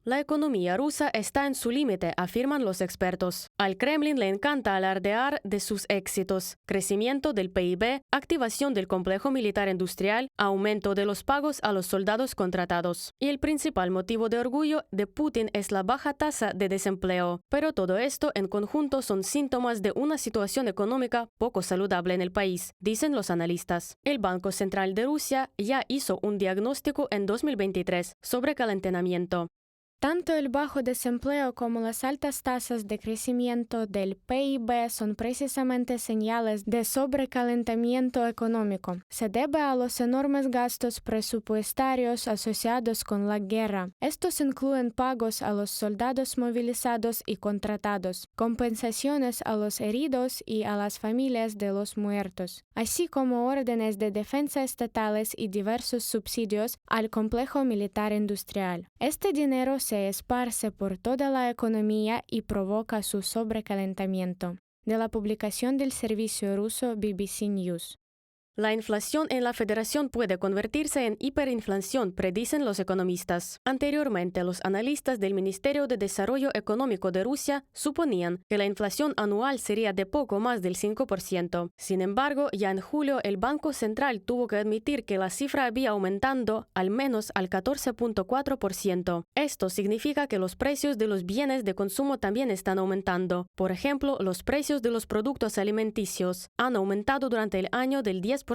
La economía rusa está en su límite, afirman los expertos. Al Kremlin le encanta alardear de sus éxitos: crecimiento del PIB, activación del complejo militar industrial, aumento de los pagos a los soldados contratados. Y el principal motivo de orgullo de Putin es la baja tasa de desempleo. Pero todo esto en conjunto son síntomas de una situación económica poco saludable en el país, dicen los analistas. El Banco Central de Rusia ya hizo un diagnóstico en 2023 sobre calentamiento. Tanto el bajo desempleo como las altas tasas de crecimiento del PIB son precisamente señales de sobrecalentamiento económico. Se debe a los enormes gastos presupuestarios asociados con la guerra. Estos incluyen pagos a los soldados movilizados y contratados, compensaciones a los heridos y a las familias de los muertos, así como órdenes de defensa estatales y diversos subsidios al complejo militar industrial. Este dinero se esparce por toda la economía y provoca su sobrecalentamiento. De la publicación del servicio ruso BBC News. La inflación en la Federación puede convertirse en hiperinflación, predicen los economistas. Anteriormente, los analistas del Ministerio de Desarrollo Económico de Rusia suponían que la inflación anual sería de poco más del 5%. Sin embargo, ya en julio el Banco Central tuvo que admitir que la cifra había aumentado al menos al 14.4%. Esto significa que los precios de los bienes de consumo también están aumentando. Por ejemplo, los precios de los productos alimenticios han aumentado durante el año del 10%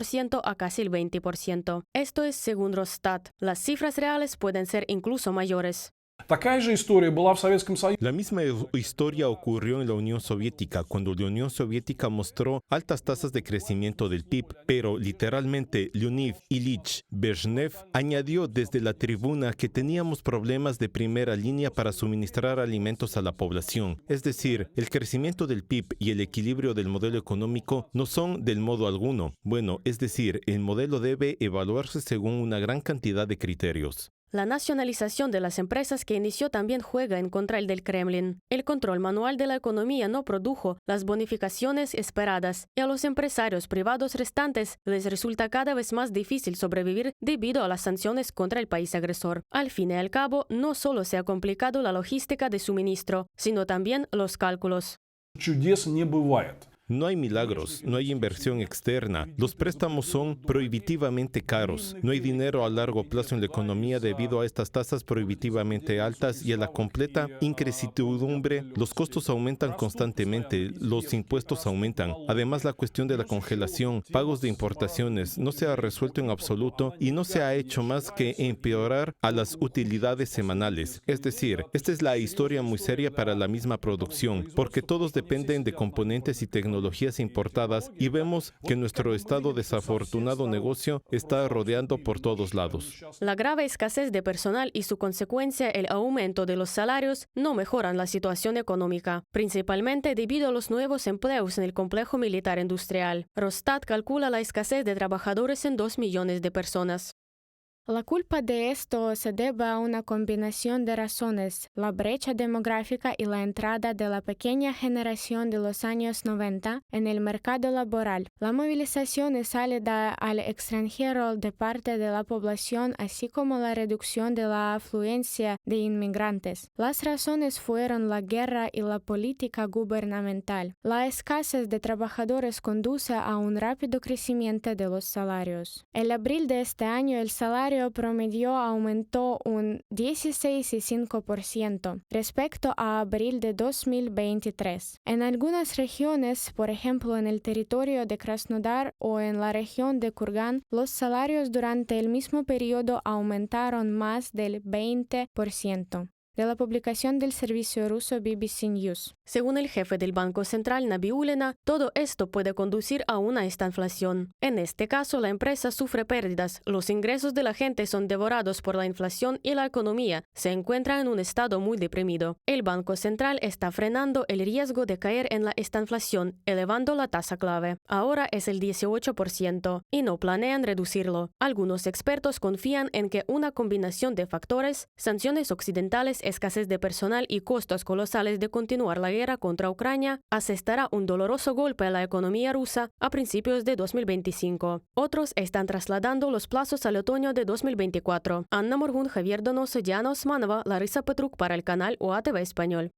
a casi el 20%. Esto es según Росстат. Las cifras reales pueden ser incluso mayores. Такая же история была в Советском Союзе. La misma historia ocurrió en la Unión Soviética, cuando la Unión Soviética mostró altas tasas de crecimiento del PIB, pero literalmente Leonid Ilich Brezhnev añadió desde la tribuna que teníamos problemas de primera línea para suministrar alimentos a la población. Es decir, el crecimiento del PIB y el equilibrio del modelo económico no son del modo alguno. Bueno, es decir, el modelo debe evaluarse según una gran cantidad de criterios. La nacionalización de las empresas que inició también juega en contra del Kremlin. El control manual de la economía no produjo las bonificaciones esperadas y a los empresarios privados restantes les resulta cada vez más difícil sobrevivir debido a las sanciones contra el país agresor. Al fin y al cabo, no solo se ha complicado la logística de suministro, sino también los cálculos. Чудес не бывает. No hay milagros, no hay inversión externa, los préstamos son prohibitivamente caros, no hay dinero a largo plazo en la economía debido a estas tasas prohibitivamente altas y a la completa incertidumbre. Los costos aumentan constantemente, los impuestos aumentan. Además, la cuestión de la congelación, pagos de importaciones, no se ha resuelto en absoluto y no se ha hecho más que empeorar a las utilidades semanales. Es decir, esta es la historia muy seria para la misma producción, porque todos dependen de componentes y tecnologías importadas y vemos que nuestro estado desafortunado negocio está rodeando por todos lados. La grave escasez de personal y su consecuencia el aumento de los salarios no mejoran la situación económica, principalmente debido a los nuevos empleos en el complejo militar industrial. Росстат calcula la escasez de trabajadores en 2 millones de personas. La culpa de esto se debe a una combinación de razones: la brecha demográfica y la entrada de la pequeña generación de los años 90 en el mercado laboral, la movilización y salida al extranjero de parte de la población, así como la reducción de la afluencia de inmigrantes. Las razones fueron la guerra y la política gubernamental. La escasez de trabajadores conduce a un rápido crecimiento de los salarios. En abril de este año, el salario promedio aumentó un 16,5% respecto a abril de 2023. En algunas regiones, por ejemplo en el territorio de Krasnodar o en la región de Kurgan, los salarios durante el mismo periodo aumentaron más del 20%. De la publicación del servicio ruso BBC News. Según el jefe del Banco Central, Nabiulina, todo esto puede conducir a una estanflación. En este caso, la empresa sufre pérdidas, los ingresos de la gente son devorados por la inflación y la economía se encuentra en un estado muy deprimido. El Banco Central está frenando el riesgo de caer en la estanflación, elevando la tasa clave. Ahora es el 18% y no planean reducirlo. Algunos expertos confían en que una combinación de factores, sanciones occidentales escasez de personal y costos colosales de continuar la guerra contra Ucrania asestará un doloroso golpe a la economía rusa a principios de 2025. Otros están trasladando los plazos al otoño de 2024. Anna Morgun, Javier Donoso, Diana Osmanova, Larisa Petruc para el canal OATV Español.